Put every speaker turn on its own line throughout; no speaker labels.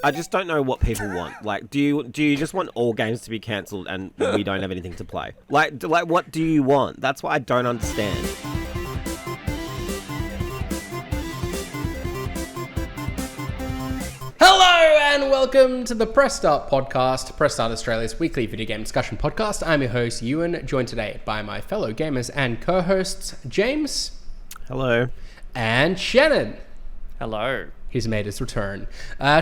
I just don't know what people want. Like, do you just want all games to be cancelled and we don't have anything to play? Like what do you want? That's what I don't understand.
Hello and welcome to the Press Start podcast, Press Start Australia's weekly video game discussion podcast. I'm your host, Ewan, joined today by my fellow gamers and co-hosts, James.
Hello.
And Shannon.
Hello.
He's made his return.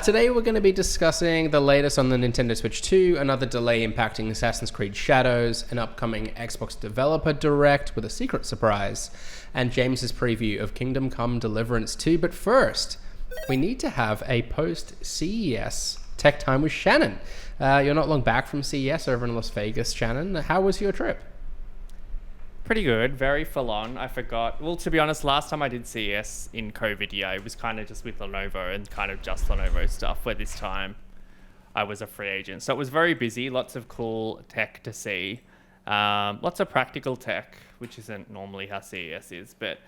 Today we're going to be discussing the latest on the Nintendo Switch 2, another delay impacting Assassin's Creed Shadows, an upcoming Xbox Developer Direct with a secret surprise, and James's preview of Kingdom Come Deliverance II. But first, we need to have a post-CES tech time with Shannon. You're not long back from CES over in Las Vegas, Shannon. How was your trip?
Pretty good. Very full on. I forgot. Well, to be honest, last time I did CES in COVID year, it was kind of just with Lenovo and kind of just Lenovo stuff, where this time I was a free agent. So it was very busy. Lots of cool tech to see. Lots of practical tech, which isn't normally how CES is. But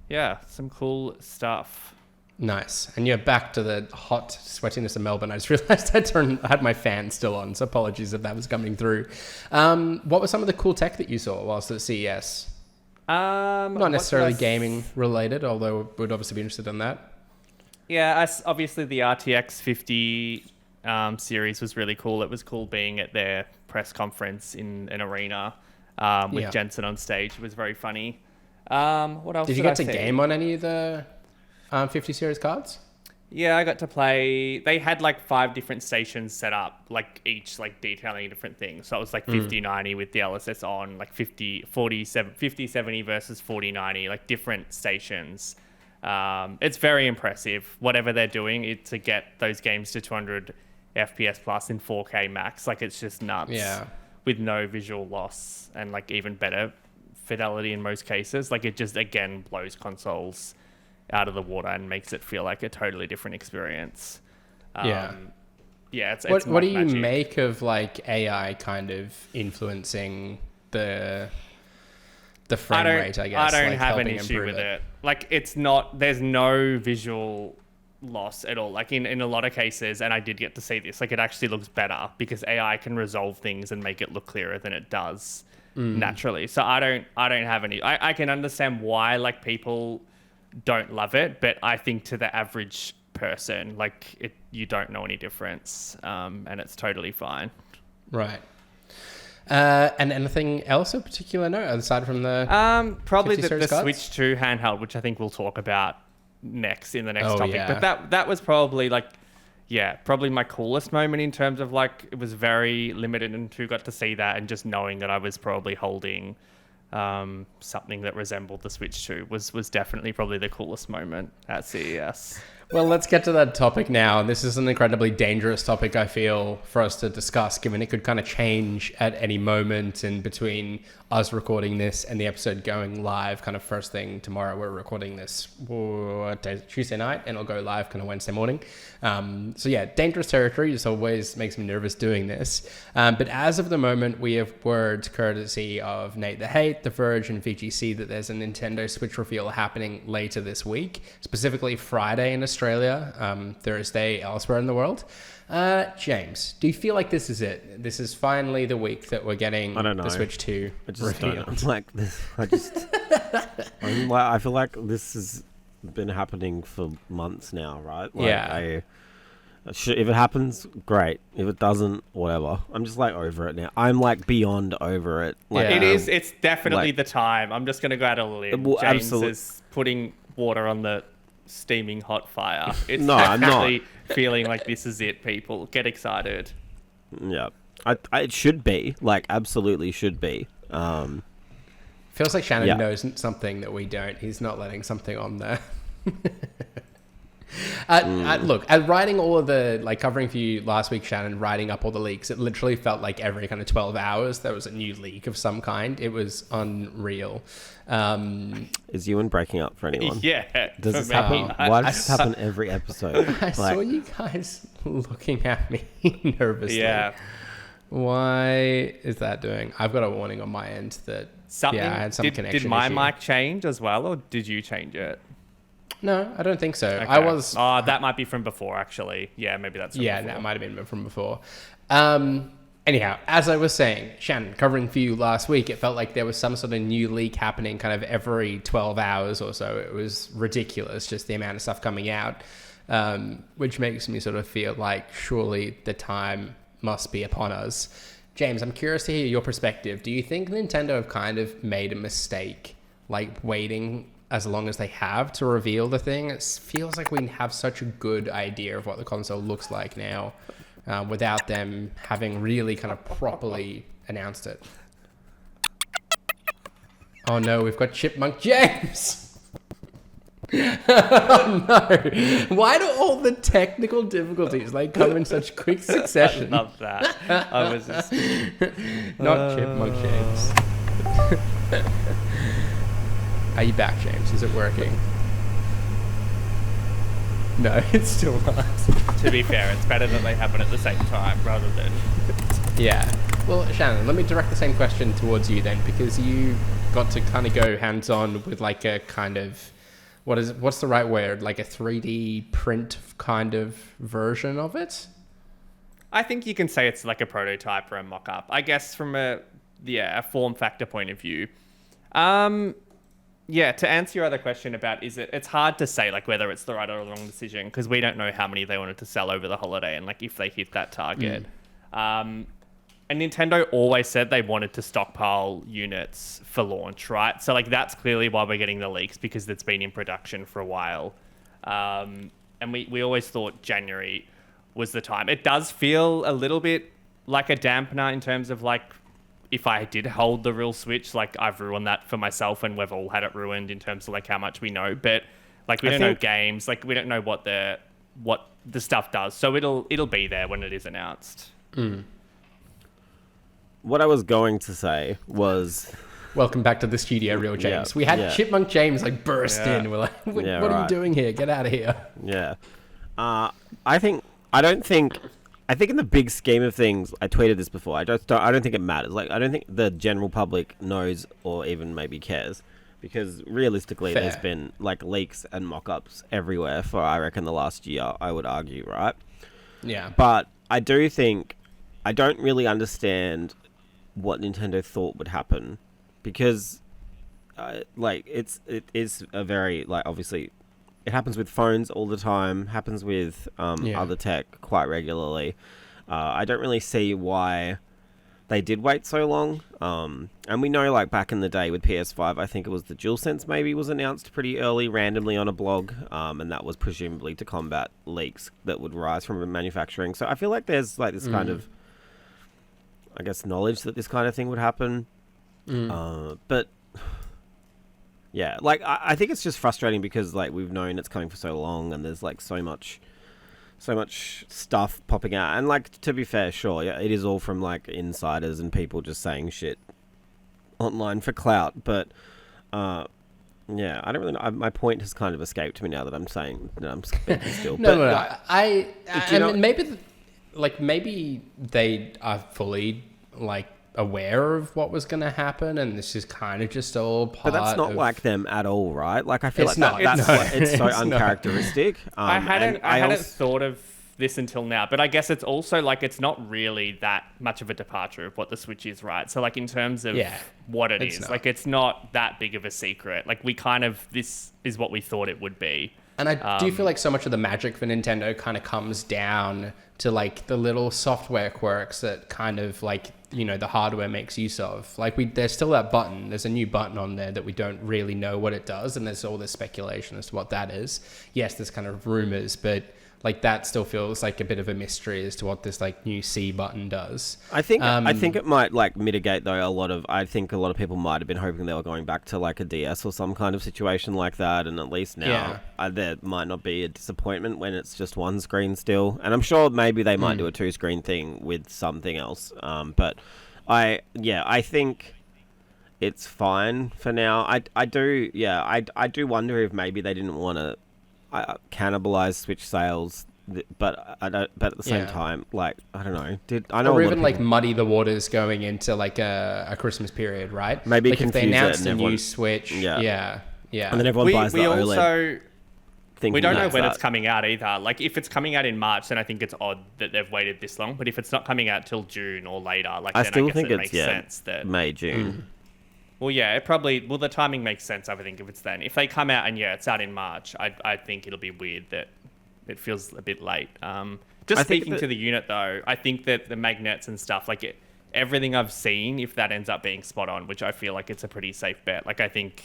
yeah, some cool stuff.
Nice. And you're back to the hot sweatiness of Melbourne. I just realized I had my fan still on, so apologies if that was coming through. What was some of the cool tech that you saw whilst at CES? Not necessarily gaming related, although we'd obviously be interested in that.
Yeah, obviously the RTX 50 series was really cool. It was cool being at their press conference in an arena with Jensen on stage. It was very funny. What else
did you get to game on any of the 50 series cards?
Yeah, I got to play. They had like 5 different stations set up, like each like detailing different things. So it was like 5090 with the LSS on, like 5070 versus 4090, like different stations. It's very impressive. Whatever they're doing to get those games to 200 FPS plus in 4K max. Like it's just nuts.
Yeah.
With no visual loss and like even better fidelity in most cases. Like it just again blows consoles out of the water and makes it feel like a totally different experience. It's
what do you
magic.
make of like AI kind of influencing the frame rate, I guess?
I don't
like
have an
helping
issue
improve
with it. Like it's not, there's no visual loss at all. Like in a lot of cases, and I did get to see this, like it actually looks better because AI can resolve things and make it look clearer than it does naturally. So I don't have any, I can understand why like people don't love it, but I think to the average person, like you don't know any difference, and it's totally fine.
Right. And anything else of particular note aside from the
probably the
cards?
Switch 2 handheld, which I think we'll talk about next in the next topic.
Yeah.
But that was probably like, probably my coolest moment in terms of like it was very limited and who got to see that, and just knowing that I was probably holding something that resembled the Switch 2 was definitely probably the coolest moment at CES.
Well, let's get to that topic now. This is an incredibly dangerous topic, I feel, for us to discuss, given it could kind of change at any moment in between us recording this and the episode going live kind of first thing tomorrow. We're recording this Tuesday night, and it'll go live kind of Wednesday morning. So yeah, dangerous territory. Just always makes me nervous doing this. But as of the moment, we have word courtesy of Nate the Hate, The Verge, and VGC that there's a Nintendo Switch reveal happening later this week, specifically Friday in Australia, Thursday elsewhere in the world. James, do you feel like this is it? This is finally the week that we're getting the Switch 2 revealed?
Don't know. Like this, I feel like this has been happening for months now, right? Like if it happens, great. If it doesn't, whatever. I'm just like over it now. I'm like beyond over it. Like,
It's definitely the time. I'm just going to go out on a limb.
Well,
James is putting water on the steaming hot fire. It's
No, I'm not.
Feeling like this is it, people. Get excited.
Yeah. It should be. Like, absolutely should be.
Feels like Shannon knows something that we don't. He's not letting something on there. Look, writing all of the, like, covering for you last week, Shannon, writing up all the leaks, it literally felt like every kind of 12 hours there was a new leak of some kind. It was unreal.
Is Ewan breaking up for anyone?
Yeah.
Does this happen? Why does this happen every episode?
I saw you guys looking at me nervously.
Yeah.
Why is that doing? I've got a warning on my end that
Something,
I had some connection
Did my
issue.
mic change as well, or did you change it?
No, I don't think so.
Okay.
I was...
Oh, that might be from before, actually. Yeah, maybe that's from before.
that might have been from before. Anyhow, as I was saying, Shannon, covering for you last week, it felt like there was some sort of new leak happening kind of every 12 hours or so. It was ridiculous, just the amount of stuff coming out, which makes me sort of feel like surely the time must be upon us. James, I'm curious to hear your perspective. Do you think Nintendo have kind of made a mistake, like waiting as long as they have to reveal the thing? It feels like we have such a good idea of what the console looks like now, without them having really kind of properly announced it. Oh no, we've got Chipmunk James! Oh no! Why do all the technical difficulties like come in such quick succession?
I love that. I was just...
Not Chipmunk James. Are you back, James? Is it working? No, it's still not.
To be fair, it's better that they happen at the same time rather than...
Yeah. Well, Shannon, let me direct the same question towards you then, because you got to kind of go hands-on with like a kind of... What's the right word? Like a 3D print kind of version of it?
I think you can say it's like a prototype or a mock-up. I guess from a form factor point of view. Yeah, to answer your other question about it's hard to say like whether it's the right or wrong decision because we don't know how many they wanted to sell over the holiday and like if they hit that target. And Nintendo always said they wanted to stockpile units for launch, right? So like that's clearly why we're getting the leaks because it's been in production for a while. And we always thought January was the time. It does feel a little bit like a dampener in terms of like if I did hold the real Switch, like I've ruined that for myself and we've all had it ruined in terms of like how much we know. But like we don't know games, like we don't know what the stuff does. So it'll be there when it is announced.
What I was going to say was...
Welcome back to the studio, Real James. We had Chipmunk James like burst in. We're like, what are you doing here? Get out of here.
Yeah. I think in the big scheme of things, I tweeted this before. I don't think it matters. Like, I don't think the general public knows or even maybe cares, because realistically, there's been like leaks and mock-ups everywhere for I reckon the last year. I would argue, right? Yeah. But I don't really understand what Nintendo thought would happen, because like it is a very like obviously. It happens with phones all the time, happens with other tech quite regularly. I don't really see why they did wait so long. And we know like back in the day with PS5, I think it was the DualSense maybe was announced pretty early randomly on a blog. And that was presumably to combat leaks that would rise from manufacturing. So I feel like there's like this kind of, I guess, knowledge that this kind of thing would happen. But... yeah, like, I think it's just frustrating because, like, we've known it's coming for so long and there's, like, so much stuff popping out. And, like, to be fair, sure, yeah, it is all from, like, insiders and people just saying shit online for clout. But, yeah, I don't really know. My point has kind of escaped me now that I'm saying that I'm speaking still.
No. Maybe they are fully, like, aware of what was going to happen, and this is kind of just all part.
But that's not like them at all, right? Like I feel it's like it's so uncharacteristic.
I hadn't thought of this until now, but I guess it's also like it's not really that much of a departure of what the Switch is, right? So like in terms of what it is, like it's not that big of a secret. Like this is what we thought it would be.
And I do feel like so much of the magic for Nintendo kind of comes down to like the little software quirks that kind of like, you know, the hardware makes use of. Like there's still that button. There's a new button on there that we don't really know what it does. And there's all this speculation as to what that is. Yes, there's kind of rumors, but like that still feels like a bit of a mystery as to what this like new C button does.
I think it might like mitigate though I think a lot of people might have been hoping they were going back to like a DS or some kind of situation like that, and at least now there might not be a disappointment when it's just one screen still. And I'm sure maybe they might do a 2-screen thing with something else. But I think it's fine for now. I do wonder if maybe they didn't want to cannibalize Switch sales, but at the same time, like I don't know.
Or even like muddy the waters going into like a Christmas period, right?
Maybe
like if they announced a new Switch, and
then everyone buys the OLED. thinking
We don't know
that's
when
that.
it's coming out either. Like, if it's coming out in March, then I think it's odd that they've waited this long. But if it's not coming out till June or later, like,
I
then
still
I guess
think
it
it's
makes sense that...
May, June.
Well, yeah, it probably... Well, the timing makes sense, I would think, if it's then. If they come out and, it's out in March, I think it'll be weird that it feels a bit late. Just speaking to the unit, though, I think that the magnets and stuff, like, everything I've seen, if that ends up being spot on, which I feel like it's a pretty safe bet. Like, I think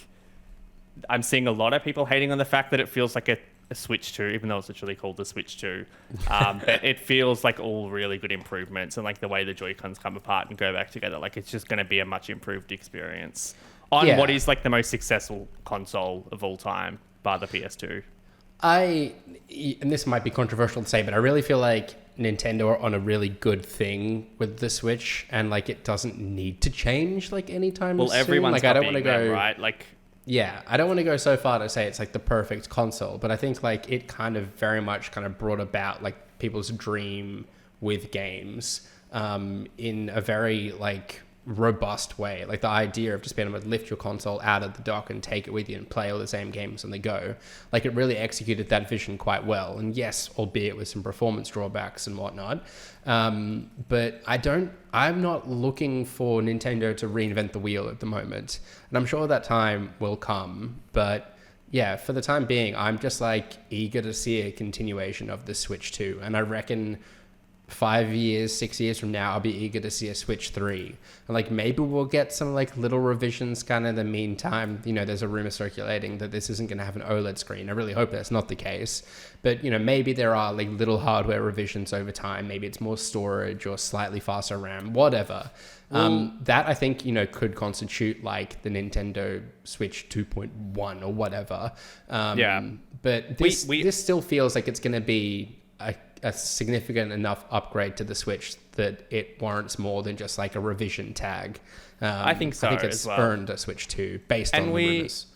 I'm seeing a lot of people hating on the fact that it feels like a Switch 2, even though it's literally called the Switch 2. But it feels like all really good improvements, and like the way the Joy-Cons come apart and go back together, like it's just going to be a much improved experience on what is like the most successful console of all time, bar the PS2.
And this might be controversial to say, but I really feel like Nintendo are on a really good thing with the Switch, and like it doesn't need to change like anytime soon.
Well, everyone's
like I don't want to
copying
go
them, right? Like,
yeah, I don't want to go so far to say it's like the perfect console, but I think like it kind of very much kind of brought about like people's dream with games in a very like robust way. Like the idea of just being able to lift your console out of the dock and take it with you and play all the same games on the go. Like it really executed that vision quite well. And yes, albeit with some performance drawbacks and whatnot. But I'm not looking for Nintendo to reinvent the wheel at the moment. And I'm sure that time will come. But yeah, for the time being, I'm just like eager to see a continuation of the Switch 2. And I reckon 5 years, 6 years from now, I'll be eager to see a Switch 3. And like maybe we'll get some like little revisions kind of in the meantime. You know, there's a rumor circulating that this isn't going to have an OLED screen. I really hope that's not the case. But, you know, maybe there are like little hardware revisions over time. Maybe it's more storage or slightly faster RAM, whatever. That I think, you know, could constitute like the Nintendo Switch 2.1 or whatever. But this still feels like it's going to be a significant enough upgrade to the Switch that it warrants more than just like a revision tag.
I think so.
I think it's earned a Switch 2 based on the rumors.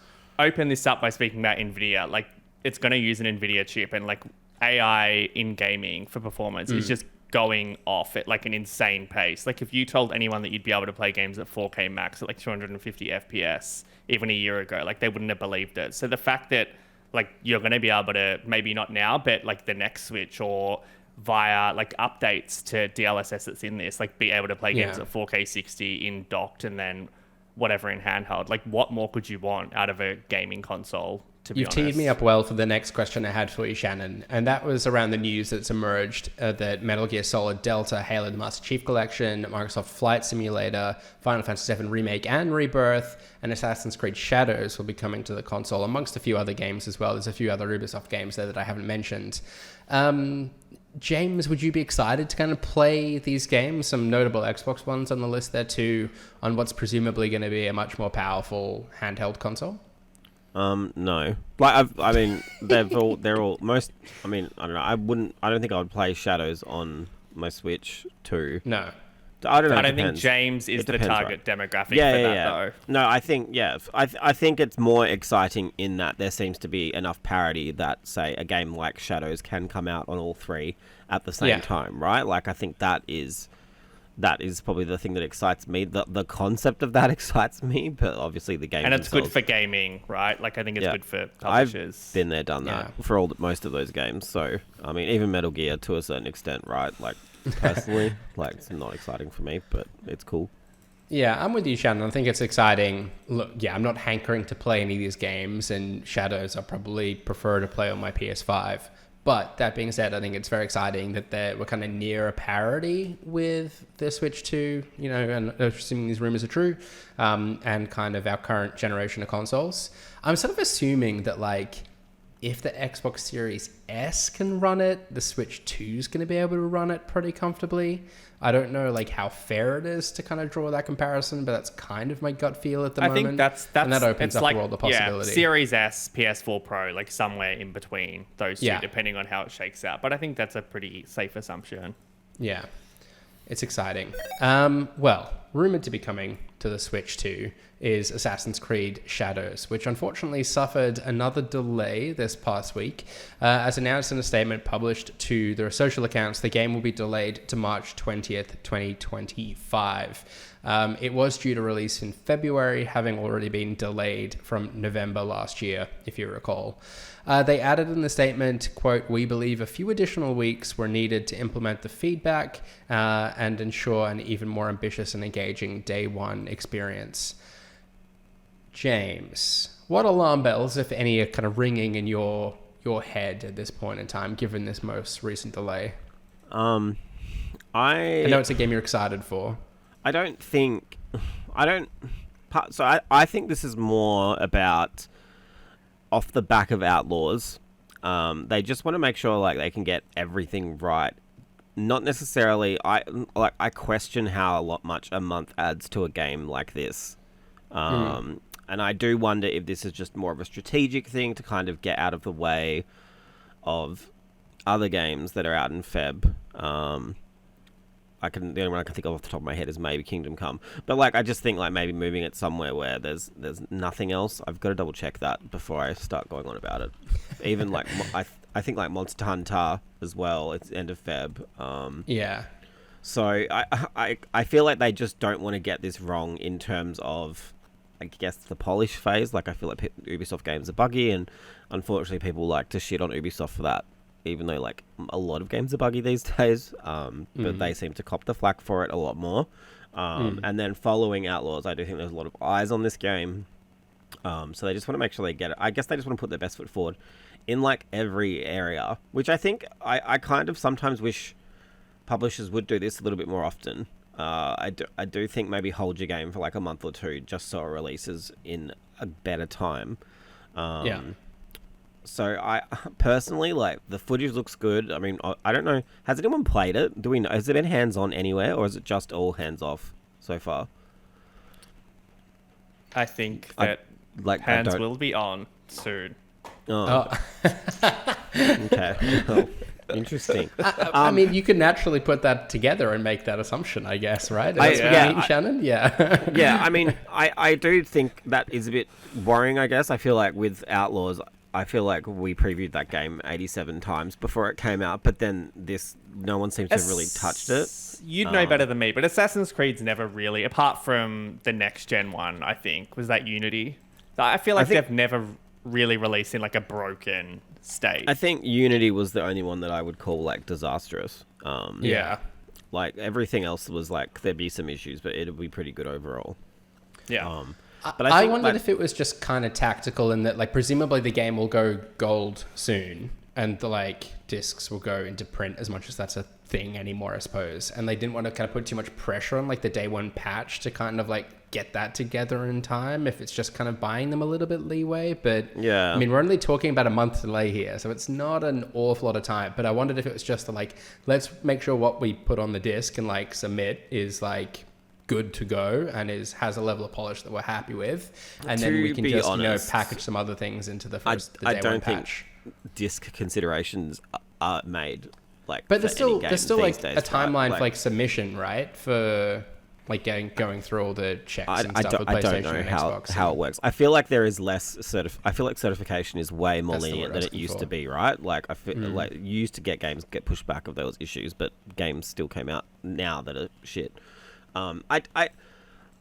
Open this up by speaking about NVIDIA. Like it's going to use an NVIDIA chip, and like AI in gaming for performance is just going off at like an insane pace. Like if you told anyone that you'd be able to play games at 4K max at like 250 FPS even a year ago, like they wouldn't have believed it. So the fact that like you're going to be able to, maybe not now, but like the next Switch or via like updates to DLSS that's in this, like be able to play games at 4K 60 in docked and then whatever in handheld. Like what more could you want out of a gaming console? You've
teed me up well for the next question I had for you, Shannon, and that was around the news that's emerged that Metal Gear Solid Delta, Halo the Master Chief Collection, Microsoft Flight Simulator, Final Fantasy VII Remake and Rebirth, and Assassin's Creed Shadows will be coming to the console, amongst a few other games as well. There's a few other Ubisoft games there that I haven't mentioned. James, would you be excited to kind of play these games? Some notable Xbox ones on the list there too, on what's presumably going to be a much more powerful handheld console?
No. Like I mean, they're all most. I mean, I don't know. I don't think I would play Shadows on my Switch 2.
No.
I don't know.
I don't think James is the target demographic for that, though.
No, I think I think it's more exciting in that there seems to be enough parity that, say, a game like Shadows can come out on all three at the same time, right? Like I think that is probably the thing that excites me. The concept of that excites me, but obviously the game.
And it's good for gaming, right? Like I think it's good for publishers.
I've been there, done that for most of those games. So I mean, even Metal Gear to a certain extent, right? Like personally, like it's not exciting for me, but it's cool.
Yeah, I'm with you, Shannon. I think it's exciting. Look, yeah, I'm not hankering to play any of these games, and Shadows I probably prefer to play on my PS5. But that being said, I think it's very exciting that we're kind of near a parity with the Switch 2, you know, and assuming these rumors are true, and kind of our current generation of consoles. I'm sort of assuming that, like, if the Xbox Series S can run it, the Switch 2 is going to be able to run it pretty comfortably. I don't know, like, how fair it is to kind of draw that comparison, but that's kind of my gut feel at the moment.
I think that's
and that opens up
like,
a world of possibility.
Yeah, Series S, PS4 Pro, like somewhere in between those two, depending on how it shakes out. But I think that's a pretty safe assumption.
Yeah, it's exciting. Well, rumored to be coming to the Switch 2 is Assassin's Creed Shadows, which unfortunately suffered another delay this past week. As announced in a statement published to their social accounts, the game will be delayed to March 20th, 2025. It was due to release in February, having already been delayed from November last year, if you recall. They added in the statement, quote, "We believe a few additional weeks were needed to implement the feedback and ensure an even more ambitious and engaging day one experience." James, what alarm bells, if any, are kind of ringing in your head at this point in time, given this most recent delay? I know it's a game you're excited for.
I think this is more about off the back of Outlaws. They just want to make sure like they can get everything right. Not necessarily. I question how much a month adds to a game like this. And I do wonder if this is just more of a strategic thing to kind of get out of the way of other games that are out in Feb. The only one I can think of off the top of my head is maybe Kingdom Come. But like, I just think like maybe moving it somewhere where there's nothing else. I've got to double check that before I start going on about it. Even like I think like Monster Hunter as well. It's end of Feb.
Yeah.
So I feel like they just don't want to get this wrong in terms of, I guess, the polish phase. Like I feel like Ubisoft games are buggy, and unfortunately people like to shit on Ubisoft for that. Even though like a lot of games are buggy these days, but they seem to cop the flack for it a lot more. And then following Outlaws, I do think there's a lot of eyes on this game. So they just want to make sure they get it. I guess they just want to put their best foot forward in like every area, which I think I kind of sometimes wish publishers would do this a little bit more often. I do think maybe hold your game for like a month or two just so it releases in a better time. So I personally, like, the footage looks good. I mean, I don't know. Has anyone played it? Do we know? Has it been hands-on anywhere, or is it just all hands-off so far?
I think that hands will be on soon.
Oh.
Okay. Well, interesting.
I mean, you can naturally put that together and make that assumption, I guess, right? Shannon? Yeah.
Yeah, I mean, I do think that is a bit worrying, I guess. I feel like with Outlaws, I feel like we previewed that game 87 times before it came out, but then no one seems to have really touched it.
You'd know better than me, but Assassin's Creed's never really, apart from the next gen one, I think, was that Unity. I feel like they've never really released in like a broken state.
I think Unity was the only one that I would call like disastrous.
Yeah.
Like everything else was like, there'd be some issues, but it'd be pretty good overall.
Yeah.
But I wondered if it was just kind of tactical in that, like, presumably the game will go gold soon and the, like, discs will go into print as much as that's a thing anymore, I suppose. And they didn't want to kind of put too much pressure on, like, the day one patch to kind of, like, get that together in time if it's just kind of buying them a little bit leeway. But,
yeah,
I mean, we're only talking about a month delay here, so it's not an awful lot of time. But I wondered if it was just like, let's make sure what we put on the disc and, like, submit is, like, good to go and has a level of polish that we're happy with, and then we can just honest, package some other things into the day
I don't
one
think
patch.
Disc considerations are made like,
but there's still like
days,
a timeline for like submission, right? For like going through all the checks and stuff with PlayStation.
I don't know how it works. I feel like there is less I feel like certification is way more lenient than it used to be, right? Like I feel like you used to get games get pushed back if there was issues, but games still came out now that are shit. I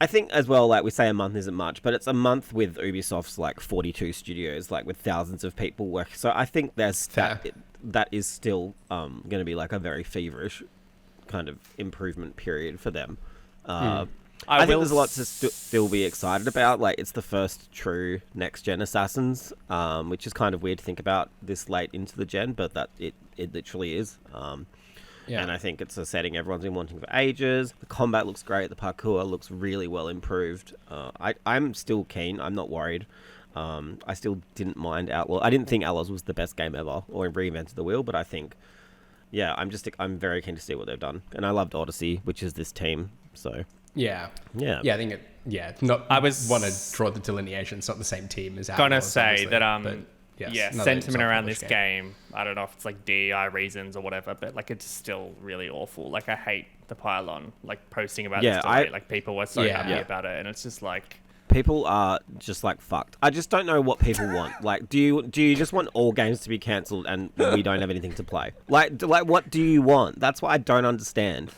think as well, like we say a month isn't much, but it's a month with Ubisoft's like 42 studios, like with thousands of people working. So I think there's that is still going to be like a very feverish kind of improvement period for them. I think there's a lot to still be excited about. Like it's the first true next gen Assassins, which is kind of weird to think about this late into the gen, but that it literally is. Yeah. And I think it's a setting everyone's been wanting for ages. The combat looks great. The parkour looks really well improved. I'm still keen. I'm not worried. I still didn't mind Outlaws. I didn't think Outlaws was the best game ever or reinvented the wheel, but I think, yeah, I'm very keen to see what they've done. And I loved Odyssey, which is this team. So
yeah. I think I want to draw the delineation. It's not the same team as Outlaws.
Gonna say that
Yes,
sentiment around this game. I don't know if it's like DEI reasons or whatever, but like it's still really awful. Like I hate the pylon, like posting about this delay. Like people were so happy about it, and it's just like
people are just like fucked. I just don't know what people want. Like, do you just want all games to be cancelled and we don't have anything to play? Like what do you want? That's what I don't understand.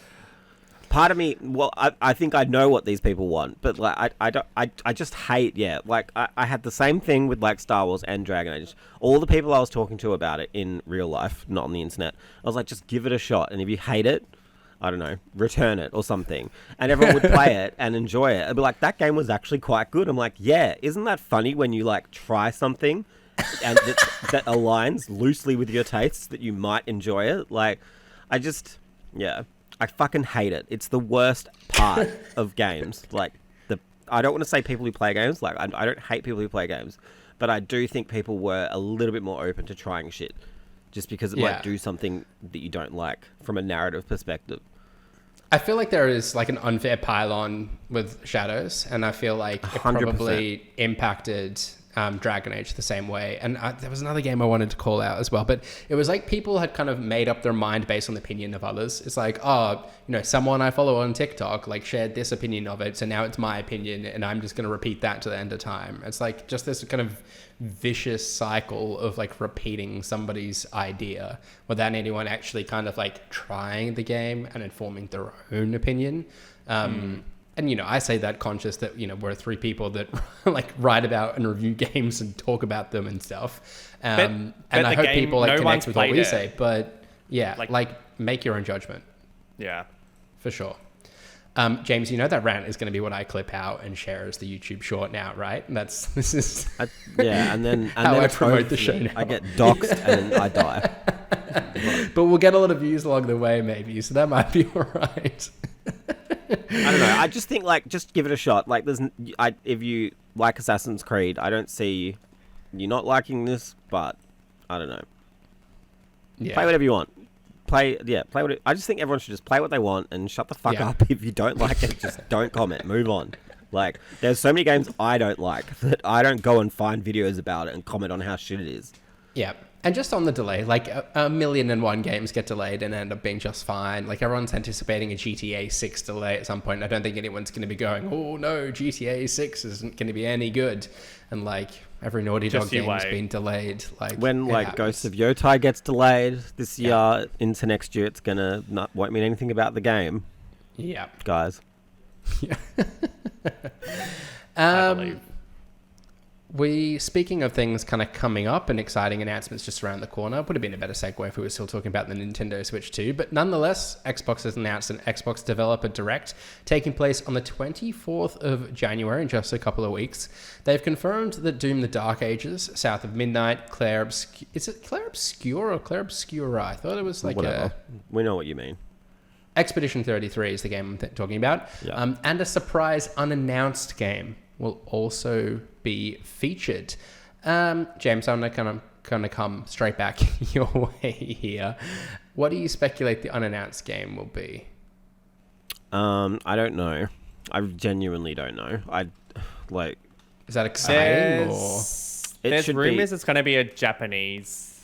Part of me, well, I think I know what these people want, but like I just hate. Like I had the same thing with like Star Wars and Dragon Age. All the people I was talking to about it in real life, not on the internet, I was like, just give it a shot, and if you hate it, I don't know, return it or something. And everyone would play it and enjoy it. I'd be like, that game was actually quite good. I'm like, yeah, isn't that funny when you like try something and that aligns loosely with your tastes that you might enjoy it? Like, I fucking hate it. It's the worst part of games. Like, I don't want to say people who play games. Like, I don't hate people who play games. But I do think people were a little bit more open to trying shit. Just because it might do something that you don't like from a narrative perspective. I
feel like there is like an unfair pylon with Shadows, and I feel like it 100%. Probably impacted Dragon Age the same way. And there was another game I wanted to call out as well, but it was like people had kind of made up their mind based on the opinion of others. It's like, oh, someone I follow on TikTok like shared this opinion of it, so now it's my opinion, and I'm just going to repeat that to the end of time. It's like just this kind of vicious cycle of like repeating somebody's idea without anyone actually kind of like trying the game and informing their own opinion. And, I say that conscious that, we're three people that like write about and review games and talk about them and stuff. And I hope people like connect with what we say, but like make your own judgment.
Yeah,
for sure. James, that rant is going to be what I clip out and share as the YouTube short now, right? And
and then
how I promote the show now.
I get doxxed and I die.
But we'll get a lot of views along the way, maybe, so that might be all right.
I don't know. I just think just give it a shot. Like, if you like Assassin's Creed, I don't see you not liking this, but I don't know. Yeah. Play whatever you want. Play what I just think everyone should just play what they want and shut the fuck up. If you don't like it, just don't comment. Move on. Like, there's so many games I don't like that I don't go and find videos about it and comment on how shit it is.
Yeah. And just on the delay, like a million and one games get delayed and end up being just fine. Like everyone's anticipating a GTA 6 delay at some point. I don't think anyone's going to be going, oh no, GTA 6 isn't going to be any good. And like every Naughty Dog game has been delayed. Like
when like Ghost of Yotai gets delayed this year into next year, it's gonna won't mean anything about the game.
Yeah,
guys.
Yeah. I believe. Speaking of things kind of coming up and exciting announcements just around the corner, would have been a better segue if we were still talking about the Nintendo Switch 2. But nonetheless, Xbox has announced an Xbox Developer Direct taking place on the 24th of January in just a couple of weeks. They've confirmed that Doom the Dark Ages, South of Midnight, is it Claire Obscura or Claire Obscura? I thought it was like
whatever. We know what you mean.
Expedition 33 is the game I'm talking about. Yeah. And a surprise unannounced game will also be featured. James, I'm going to come straight back your way here. What do you speculate the unannounced game will be?
I don't know. I genuinely don't know.
Is that exciting?
There's rumors it's going to be a Japanese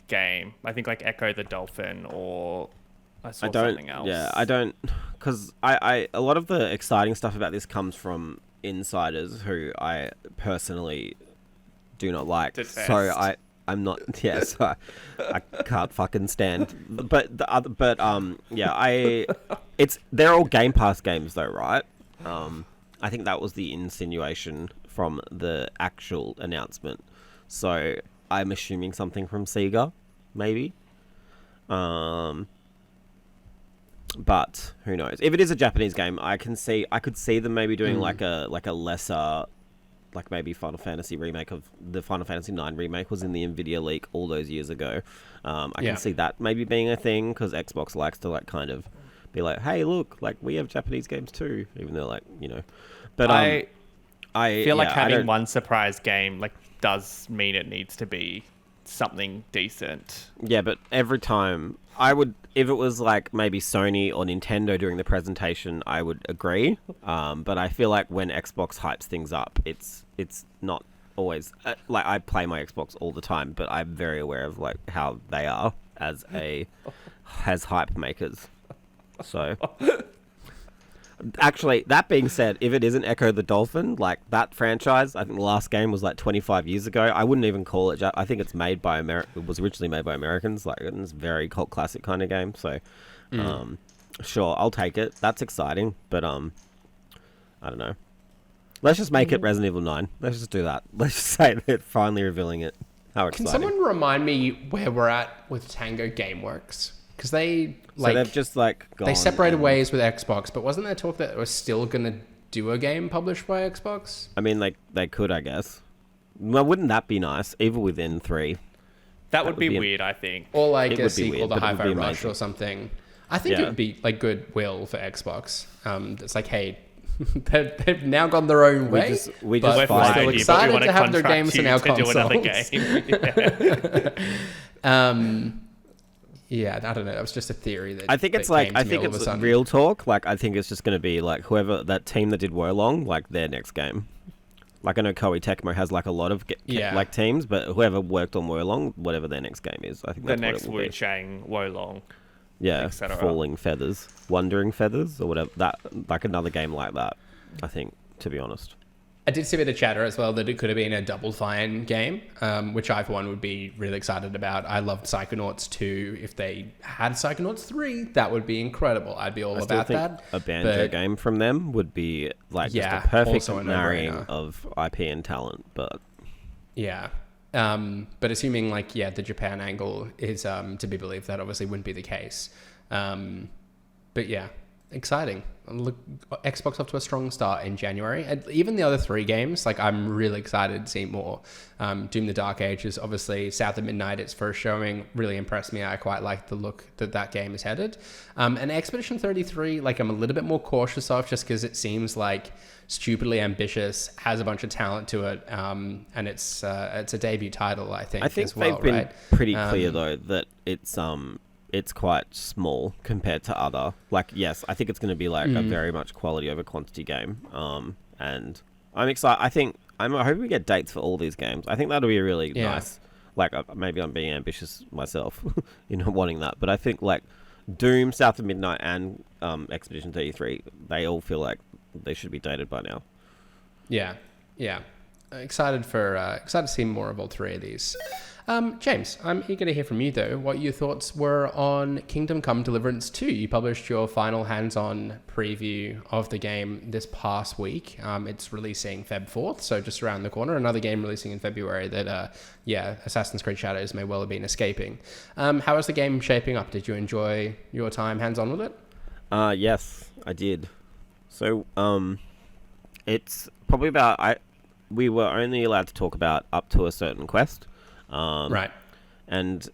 game. I think like Echo the Dolphin, or I saw something else.
Yeah, I don't, because a lot of the exciting stuff about this comes from insiders who I personally do not like.
Detest.
So I'm not. Yeah, so I can't fucking stand. But they're all Game Pass games though, right? I think that was the insinuation from the actual announcement. So I'm assuming something from Sega, maybe. But who knows? If it is a Japanese game, I could see them maybe doing like a lesser, like maybe Final Fantasy remake of the Final Fantasy 9 remake was in the Nvidia leak all those years ago. I can see that maybe being a thing because Xbox likes to like kind of be like, hey, look, like we have Japanese games too, even though like But
I feel like having one surprise game like does mean it needs to be something decent.
Yeah, but every time if it was like maybe Sony or Nintendo during the presentation, I would agree. But I feel like when Xbox hypes things up, it's not always like I play my Xbox all the time, but I'm very aware of like how they are as hype makers. So, actually, that being said, if it isn't Echo the Dolphin, like that franchise, I think the last game was like 25 years ago. I wouldn't even call it. I think it's made by It was originally made by Americans. Like it's a very cult classic kind of game. So, sure, I'll take it. That's exciting, but I don't know. Let's just make it Resident Evil 9. Let's just do that. Let's just say they're finally revealing it. How exciting.
Can someone remind me where we're at with Tango Gameworks? Because they,
like... So they've just, like, gone...
They separated ways with Xbox, but wasn't there talk that they were still going to do a game published by Xbox?
I mean, they could, I guess. Well, wouldn't that be nice? Evil Within 3.
That would be weird, I think.
Or, like, a sequel to Hi-Fi Rush or something. I think it would be, like, goodwill for Xbox. It's like, hey... They've now gone their own way.
We just
we're still excited to have their games in our consoles. Yeah, I don't know. That was just a theory that
I think it's like it's real talk. Like I think it's just going to be like whoever that team that did Wolong, like their next game. Like I know Koei Tecmo has like a lot of like teams, but whoever worked on Wolong, whatever their next game is, I think
the
that's
next
what it will
Wu Chang Wolong.
Yeah, Falling Feathers, Wandering Feathers, or whatever. That like another game like that. I think, to be honest.
I did see a bit of chatter as well that it could have been a Double Fine game, which I for one would be really excited about. I loved Psychonauts 2. If they had Psychonauts 3, that would be incredible. I'd be all about that.
A Banjo game from them would be like just a perfect marrying of IP and talent. But
yeah. But assuming like the Japan angle is to be believed, that obviously wouldn't be the case. But yeah, exciting. Look, Xbox off to a strong start in January. And even the other 3 games, like I'm really excited to see more. Doom: The Dark Ages, obviously South of Midnight, its first showing, really impressed me. I quite like the look that game is headed. And Expedition 33, like I'm a little bit more cautious of just because it seems like stupidly ambitious, has a bunch of talent to it, and it's a debut title, I think.
I think they've been pretty clear though that it's quite small compared to other. Like, yes, I think it's going to be like a very much quality over quantity game. And I'm excited. I'm hoping we get dates for all these games. I think that'll be really nice. Like, maybe I'm being ambitious myself, wanting that. But I think like Doom, South of Midnight, and Expedition 33, they all feel like they should be dated by now. Yeah.
Excited to see more of all 3 of these. James, I'm eager to hear from you though, what your thoughts were on Kingdom Come Deliverance II. You published your final hands-on preview of the game this past week. It's releasing Feb 4th, so just around the corner. Another game releasing in February that, Assassin's Creed Shadows may well have been escaping. How is the game shaping up? Did you enjoy your time hands-on with it?
Yes, I did. So, it's probably about... We were only allowed to talk about up to a certain quest.
Right.
And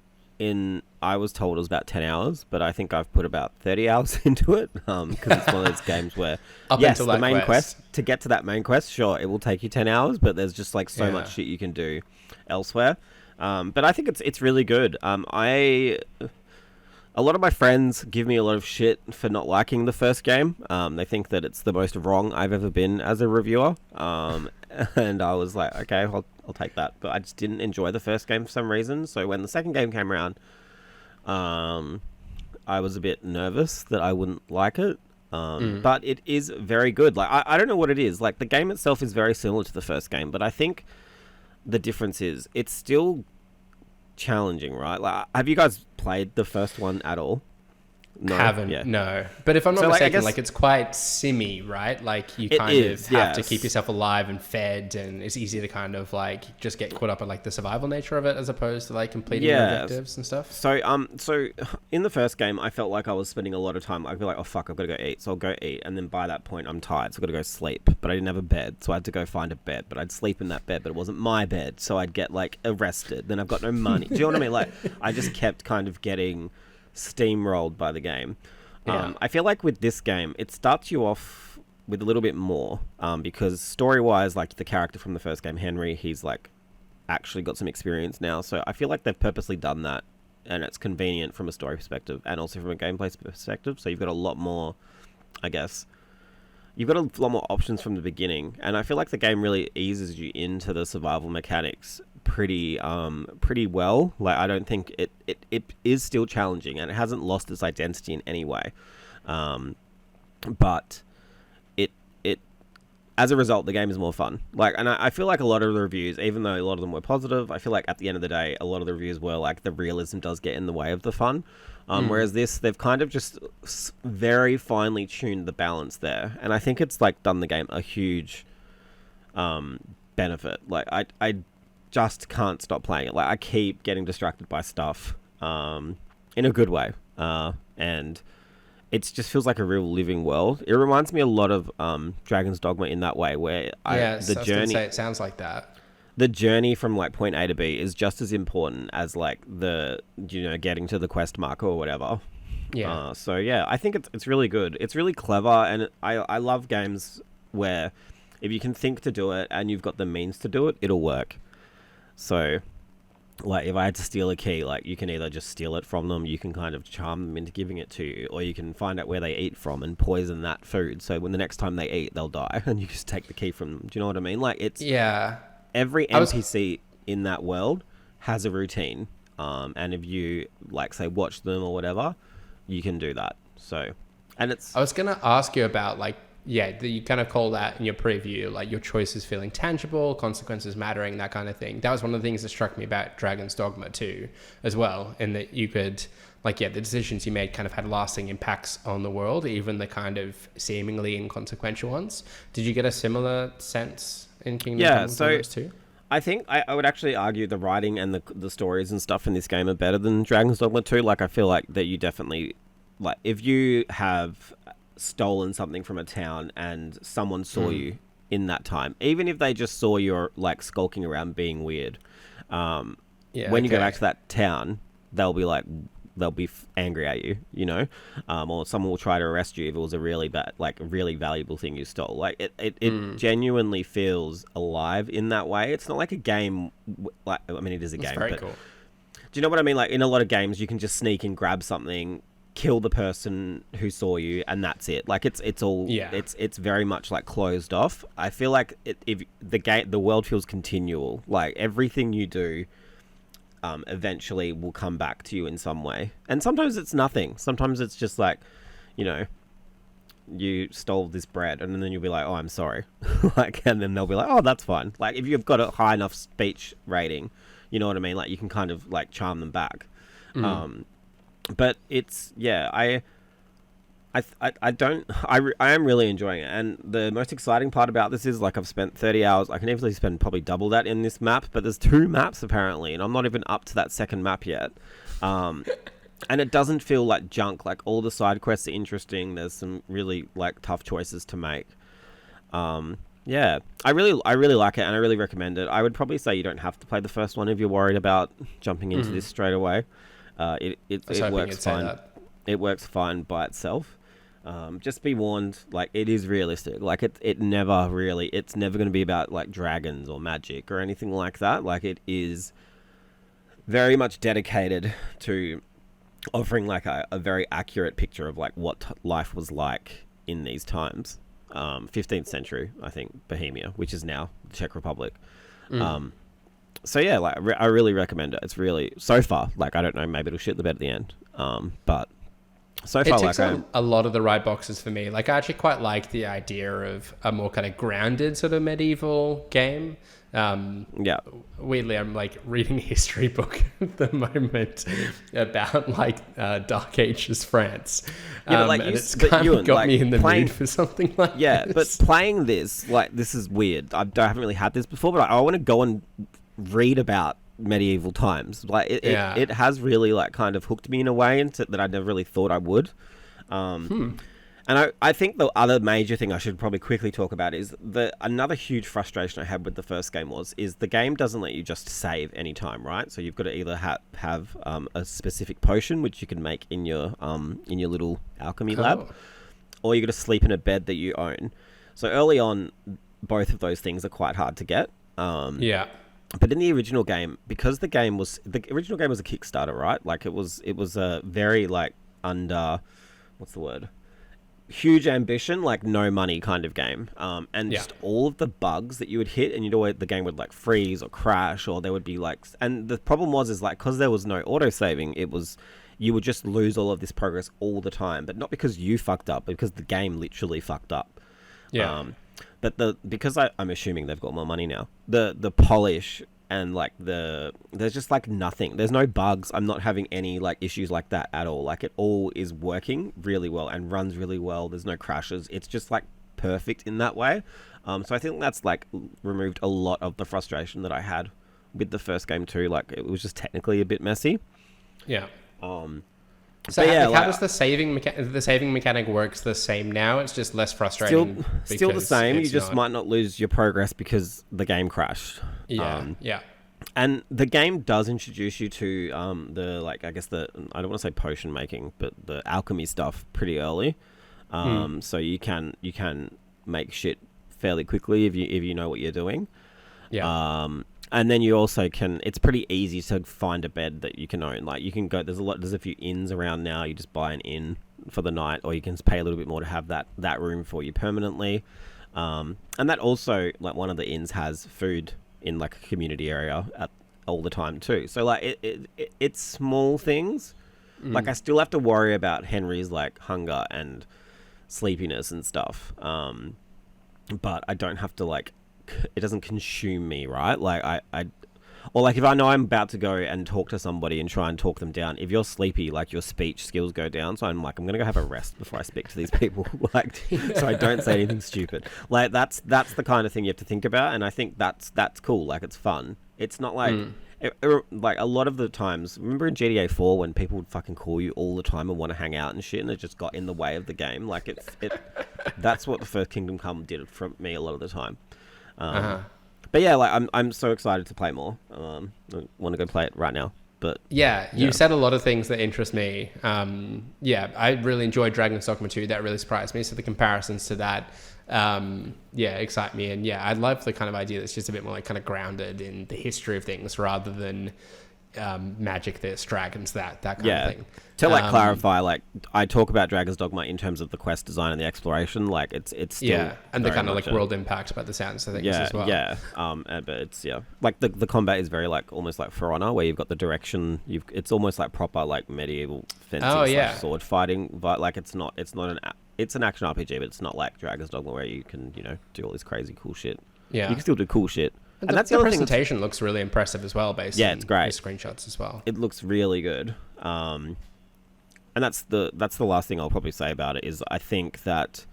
I was told it was about 10 hours, but I think I've put about 30 hours into it, because it's one of those games where, the main quest, to get to that main quest, sure, it will take you 10 hours, but there's just like so much shit you can do elsewhere. But I think it's really good. A lot of my friends give me a lot of shit for not liking the first game. They think that it's the most wrong I've ever been as a reviewer. And I was like, okay, I'll take that. But I just didn't enjoy the first game for some reason. So when the second game came around, I was a bit nervous that I wouldn't like it. But it is very good. Like I don't know what it is. Like the game itself is very similar to the first game, but I think the difference is it's still challenging, right? Like, have you guys played the first one at all?
No, haven't. No. But if I'm not mistaken, it's quite simmy, right? Like you kind of have to keep yourself alive and fed, and it's easy to kind of like just get caught up in like the survival nature of it as opposed to like completing your objectives and stuff.
So in the first game, I felt like I was spending a lot of time. I'd be like, oh fuck, I've got to go eat. So I'll go eat, and then by that point, I'm tired, so I've got to go sleep. But I didn't have a bed, so I had to go find a bed. But I'd sleep in that bed, but it wasn't my bed, so I'd get like arrested. Then I've got no money. Do you know what I mean? Like I just kept kind of getting steamrolled by the game. I feel like with this game, it starts you off with a little bit more, because story-wise, like the character from the first game, Henry, he's like actually got some experience now. So I feel like they've purposely done that, and it's convenient from a story perspective and also from a gameplay perspective. So you've got a lot more, I guess, you've got a lot more options from the beginning, and I feel like the game really eases you into the survival mechanics pretty well. Like, I don't think it is still challenging, and it hasn't lost its identity in any way. But it as a result, the game is more fun. Like, and I feel like a lot of the reviews, even though a lot of them were positive, I feel like at the end of the day, a lot of the reviews were like the realism does get in the way of the fun. Whereas this, they've kind of just very finely tuned the balance there, and I think it's like done the game a huge benefit. Like, I just can't stop playing it. Like, I keep getting distracted by stuff in a good way, and it just feels like a real living world. It reminds me a lot of Dragon's Dogma in that way, where
the journey. Say it sounds like that.
The journey from like point A to B is just as important as like the getting to the quest marker or whatever.
Yeah.
So yeah, I think it's really good. It's really clever, and I love games where if you can think to do it and you've got the means to do it, it'll work. So, like, if I had to steal a key, like, you can either just steal it from them, you can kind of charm them into giving it to you, or you can find out where they eat from and poison that food, so when the next time they eat, they'll die, and you just take the key from them. Do you know what I mean? Like, it's...
Yeah.
Every NPC in that world has a routine, and if you, like, say, watch them or whatever, you can do that. So, and it's...
I was going to ask you about, like, you kind of call that in your preview, like your choices feeling tangible, consequences mattering, that kind of thing. That was one of the things that struck me about Dragon's Dogma 2 as well, in that you could, like, the decisions you made kind of had lasting impacts on the world, even the kind of seemingly inconsequential ones. Did you get a similar sense in Kingdom Come Deliverance 2?
I think I would actually argue the writing and the stories and stuff in this game are better than Dragon's Dogma 2. Like, I feel like that you definitely... Like, if you have stolen something from a town and someone saw you in that time, even if they just saw you like skulking around being weird, when you go back to that town, they'll be angry at you, or someone will try to arrest you if it was a really bad, like, really valuable thing you stole. Like, it genuinely feels alive in that way. It's not like a game, like, I mean, it is a game,
very
but
cool.
Do you know what I mean? Like, in a lot of games, you can just sneak and grab something, kill the person who saw you, and that's it. Like, it's all it's very much like closed off. I feel like if the world feels continual. Like, everything you do eventually will come back to you in some way, and sometimes it's nothing. Sometimes it's just like, you stole this bread, and then you'll be like, oh, I'm sorry. Like, and then they'll be like, oh, that's fine. Like, if you've got a high enough speech rating, you know what I mean, like, you can kind of like charm them back. But it's, I am really enjoying it, and the most exciting part about this is, like, I've spent 30 hours. I can easily spend probably double that in this map, but there's 2 maps apparently, and I'm not even up to that second map yet. And it doesn't feel like junk. Like, all the side quests are interesting. There's some really, like, tough choices to make. I really like it, and I really recommend it. I would probably say you don't have to play the first one if you're worried about jumping into this straight away. It works fine. It works fine by itself. Just be warned, like, it is realistic. Like, it's never going to be about, like, dragons or magic or anything like that. Like, it is very much dedicated to offering, like, a very accurate picture of, like, what life was like in these times. 15th century, I think, Bohemia, which is now the Czech Republic. So yeah, like, I really recommend it. It's really, so far, like, I don't know, maybe it'll shit the bed at the end. But so far,
it ticks a lot of the right boxes for me. Like, I actually quite like the idea of a more kind of grounded sort of medieval game. Weirdly, I'm like reading a history book at the moment about like Dark Ages France. But like, it's kind of got me in the mood for something like this.
Yeah, but playing this, like, this is weird. I haven't really had this before, but I want to go and read about medieval times. Like, it has really, like, kind of hooked me in a way that I never really thought I would. And I think the other major thing I should probably quickly talk about is another huge frustration I had with the first game is the game doesn't let you just save any time, right? So you've got to either have a specific potion, which you can make in your little alchemy lab, or you got to sleep in a bed that you own. So early on, both of those things are quite hard to get. But in the original game, because the original game was a Kickstarter, right? Like, it was a very, like, under, what's the word? huge ambition, like no money kind of game. And just all of the bugs that you would hit, and the game would like freeze or crash, or there would be like, and the problem is like, because there was no auto saving, you would just lose all of this progress all the time, but not because you fucked up, but because the game literally fucked up. But because I'm assuming they've got more money now, the polish and like there's just like nothing. There's no bugs. I'm not having any like issues like that at all. Like it all is working really well and runs really well. There's no crashes. It's just like perfect in that way. So I think that's like removed a lot of the frustration that I had with the first game too. Like it was just technically a bit messy.
Yeah.
So
how does the saving mechanic works the same now? It's just less frustrating.
Still the same. You just might not lose your progress because the game crashed.
Yeah.
And the game does introduce you to the like I don't want to say potion making, but the alchemy stuff pretty early. So you can make shit fairly quickly if you know what you're doing. Yeah. And then you also can. It's pretty easy to find a bed that you can own. Like you can go. There's a few inns around now. You just buy an inn for the night, or you can pay a little bit more to have that room for you permanently. And that also, like one of the inns has food in like a community area all the time too. So like it's small things. Like I still have to worry about Henry's like hunger and sleepiness and stuff. But I don't have to like. It doesn't consume me, right? Like or like if I know I'm about to go and talk to somebody and try and talk them down, if you're sleepy, like your speech skills go down. So I'm like, I'm gonna go have a rest before I speak to these people, like, so I don't say anything stupid. Like that's the kind of thing you have to think about, and I think that's cool. Like it's fun. It's not like like a lot of the times. Remember in GTA 4 when people would fucking call you all the time and want to hang out and shit, and it just got in the way of the game. Like that's what the first Kingdom Come did for me a lot of the time. But yeah, like I'm so excited to play more. I want to go play it right now. But
you said a lot of things that interest me. I really enjoyed Dragon's Dogma 2. That really surprised me. So the comparisons to that, excite me. And I love the kind of idea that's just a bit more like kind of grounded in the history of things rather than magic this, dragons that kind of thing.
To like clarify, like I talk about Dragon's Dogma in terms of the quest design and the exploration, like it's still
and the kind of like world impact by the sounds of things as well.
But it's like the combat is very like almost like For Honor, where you've got the direction. It's almost like proper like medieval fencing, sword fighting, but like it's an action RPG, but it's not like Dragon's Dogma where you can do all this crazy cool shit. You can still do cool shit.
And that's the presentation looks really impressive as well, based on
it's great.
The screenshots as well.
It looks really good. And that's the last thing I'll probably say about it is I think that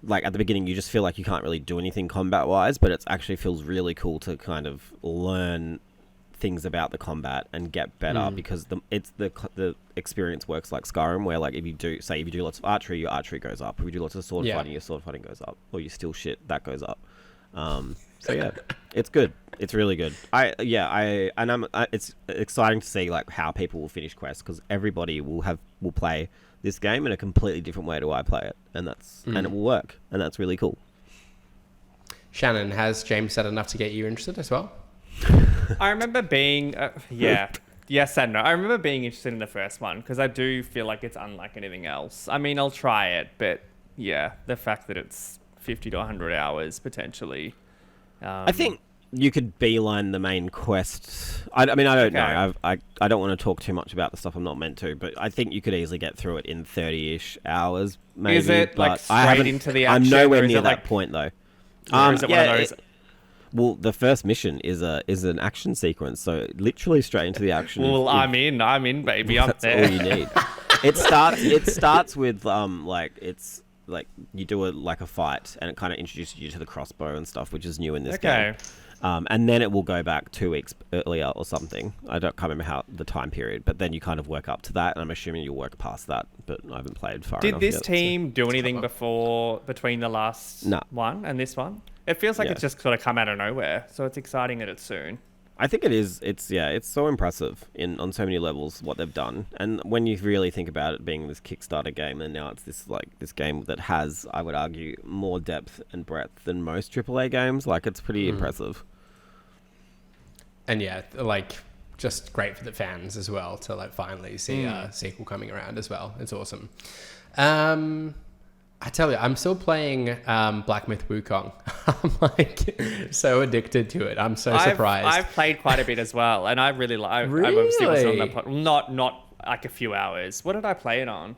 like at the beginning you just feel like you can't really do anything combat wise, but it actually feels really cool to kind of learn things about the combat and get better because the experience works like Skyrim, where like if you do lots of archery, your archery goes up. If you do lots of sword fighting, your sword fighting goes up, or you steal shit, that goes up. So it's good. It's really good. It's exciting to see like how people will finish quests, because everybody will play this game in a completely different way to I play it, and it will work, and that's really cool.
Shannon, has James said enough to get you interested as well?
I remember being yes and no. I remember being interested in the first one because I do feel like it's unlike anything else. I mean, I'll try it, but the fact that it's 50 to 100 hours potentially.
I think you could beeline the main quest. I don't know. I don't want to talk too much about the stuff I'm not meant to, but I think you could easily get through it in 30-ish hours. Maybe.
Is it like straight into the action?
I'm nowhere near that point though.
Or is it one of those?
Well, the first mission is an action sequence, so literally straight into the action.
Well, I'm in, baby. I'm
that's
there.
All you need. It starts with it's like you do a fight, and it kind of introduces you to the crossbow and stuff, which is new in this game. And then it will go back 2 weeks earlier or something. I can't remember how the time period, but then you kind of work up to that, and I'm assuming you'll work past that. But I haven't played far enough.
Did this team do anything between the last one and this one? It feels like it's just sort of come out of nowhere, so it's exciting that it's soon.
I think it is. It's so impressive on so many levels what they've done, and when you really think about it being this Kickstarter game, and now it's this game that has, I would argue, more depth and breadth than most AAA games. Like it's pretty impressive.
And just great for the fans as well to finally see a sequel coming around as well. It's awesome. I tell you, I'm still playing Black Myth Wukong. I'm like so addicted to it. I'm so surprised.
I've played quite a bit as well, and I really like.
Really?
I obviously wasn't on that. Not like a few hours. What did I play it on?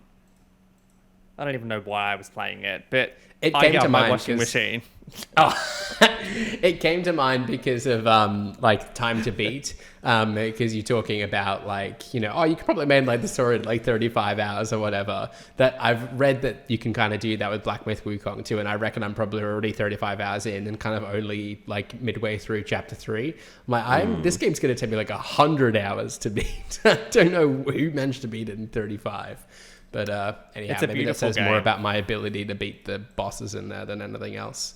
I don't even know why I was playing it, but
it came to
my
mind
washing machine.
Oh, it came to mind because of like time to beat, because you're talking about like, you know, oh, you could probably make like the story in like 35 hours or whatever. That I've read that you can kind of do that with Black Myth Wukong too, and I reckon I'm probably already 35 hours in and kind of only like midway through chapter 3. This game's gonna take me like 100 hours to beat. I don't know who managed to beat it in 35. But anyhow,
it's a
maybe that says
game.
more about my ability to beat the bosses in there than anything else.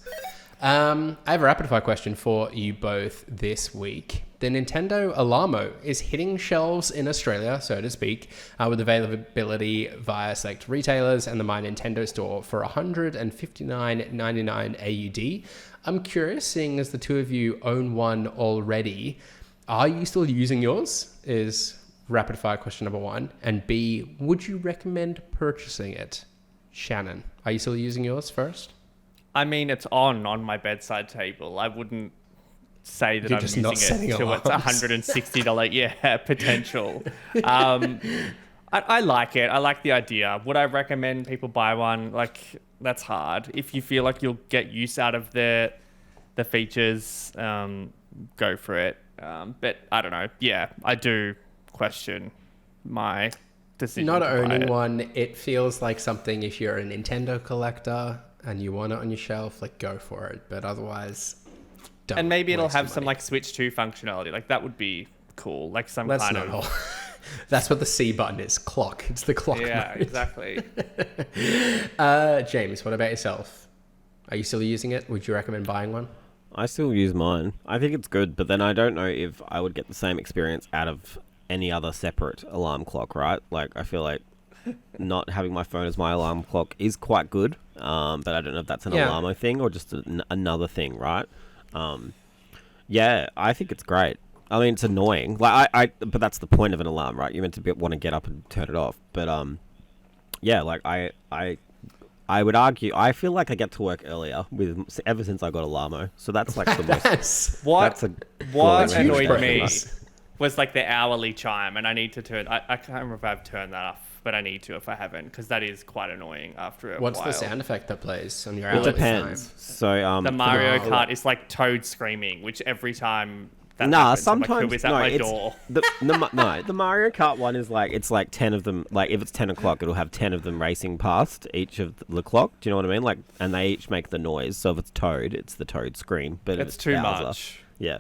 I have a rapid fire question for you both this week. The Nintendo Alarmo is hitting shelves in Australia, so to speak, with availability via select retailers and the My Nintendo store for $159.99 AUD. I'm curious, seeing as the two of you own one already, are you still using yours? Is rapid fire question number 1. And B, would you recommend purchasing it? Shannon, are you still using yours first?
I mean, it's on my bedside table. I wouldn't say that
You're
I'm
just
using
not
it
setting
till it's
alarms.
$160 potential. I like it. I like the idea. Would I recommend people buy one? Like, that's hard. If you feel like you'll get use out of the features, go for it. But I don't know. Yeah, I do question my decision.
Not
to buy
owning
it.
one, it feels like something if you're a Nintendo collector and you want it on your shelf, like go for it. But otherwise, don't.
And maybe it'll
waste
have
your
some
money.
like Switch 2 functionality. Like that would be cool. Like some
That's
kind
not
of.
all. That's what the C button is. Clock. It's the clock.
Yeah,
mode.
exactly.
James, what about yourself? Are you still using it? Would you recommend buying one?
I still use mine. I think it's good, but then I don't know if I would get the same experience out of any other separate alarm clock, right? Like, I feel like not having my phone as my alarm clock is quite good, but I don't know if that's an Alarmo thing or just another thing, right? Yeah, I think it's great. I mean, it's annoying. Like, but that's the point of an alarm, right? You're meant to want to get up and turn it off. But yeah, like I would argue, I feel like I get to work earlier ever since I got Alarmo. So that's like the most.
What
That's
annoyed
huge
me
progress.
was like the hourly chime, and I need to turn. I can't remember if I've turned that off, but I need to if I haven't, because that is quite annoying after a
What's
while.
the sound effect that plays on your
It
hourly
depends.
time?
So
The Mario Kart is like Toad screaming, which every time that
Nah,
happens, I'm like,
sometimes
who is at
no.
my
It's
door?
the Mario Kart one is like it's like 10 of them. Like if it's 10 o'clock, it'll have 10 of them racing past each of the clock. Do you know what I mean? Like, and they each make the noise. So if it's Toad, it's the Toad scream. But if
It's
it's
too
Bowser,
much.
yeah.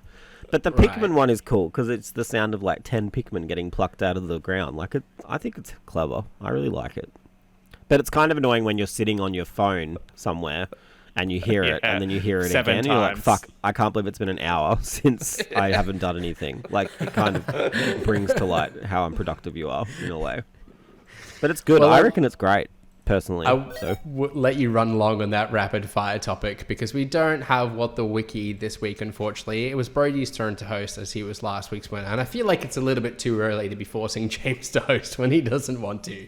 But the
Right.
Pikmin one is cool because it's the sound of like 10 Pikmin getting plucked out of the ground. Like I think it's clever. I really like it. But it's kind of annoying when you're sitting on your phone somewhere and you hear it, and then you hear it
7
again, and you're like,
times.
fuck, I can't believe it's been an hour since I haven't done anything. Like, it kind of brings to light how unproductive you are, in a way. But it's good.
Well,
I reckon it's great, personally.
I would let you run long on that rapid fire topic because we don't have What the Wiki this week, unfortunately. It was Brody's turn to host as he was last week's winner, and I feel like it's a little bit too early to be forcing James to host when he doesn't want to.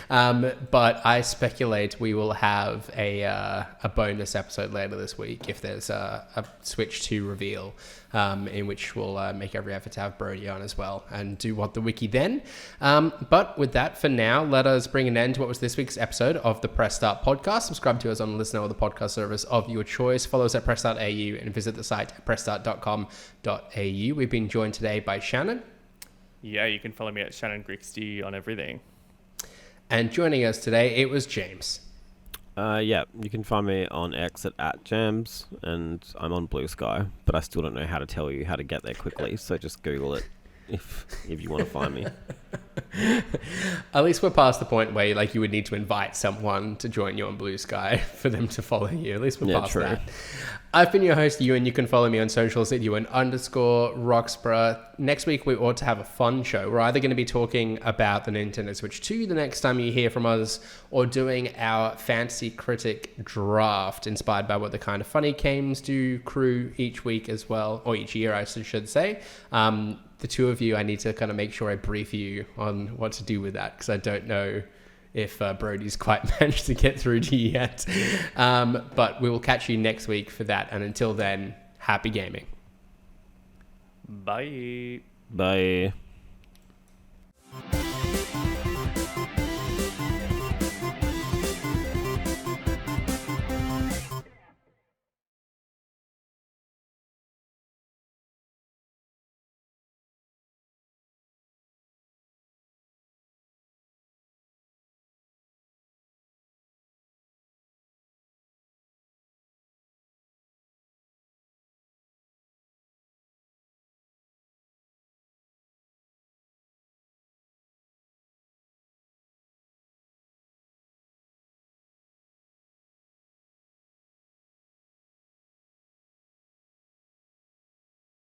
But I speculate we will have a bonus episode later this week if there's a Switch 2 reveal, in which we'll make every effort to have Brody on as well and do What the Wiki then. But with that, for now, let us bring an end to what was this week's episode of the Press Start podcast. Subscribe to us on the listener or the podcast service of your choice. Follow us at pressstart.au and visit the site at pressstart.com.au. We've been joined today by Shannon.
Yeah, you can follow me at Shannon Grixty on everything.
And joining us today, it was James.
Yeah, you can find me on X at @jams, and I'm on Blue Sky, but I still don't know how to tell you how to get there quickly, so just Google it if you want to find me.
At least we're past the point where like you would need to invite someone to join you on Blue Sky for them to follow you. At least we're past
true.
that. I've been your host, Ewan. You can follow me on socials at Ewan_Roxburgh. Next week, we ought to have a fun show. We're either going to be talking about the Nintendo Switch 2 the next time you hear from us, or doing our Fantasy Critic draft, inspired by what the Kind of Funny games do crew each week as well, or each year, I should say. The two of you, I need to kind of make sure I brief you on what to do with that, because I don't know if Brody's quite managed to get through to you yet. But we will catch you next week for that. And until then, happy gaming.
Bye.
Bye.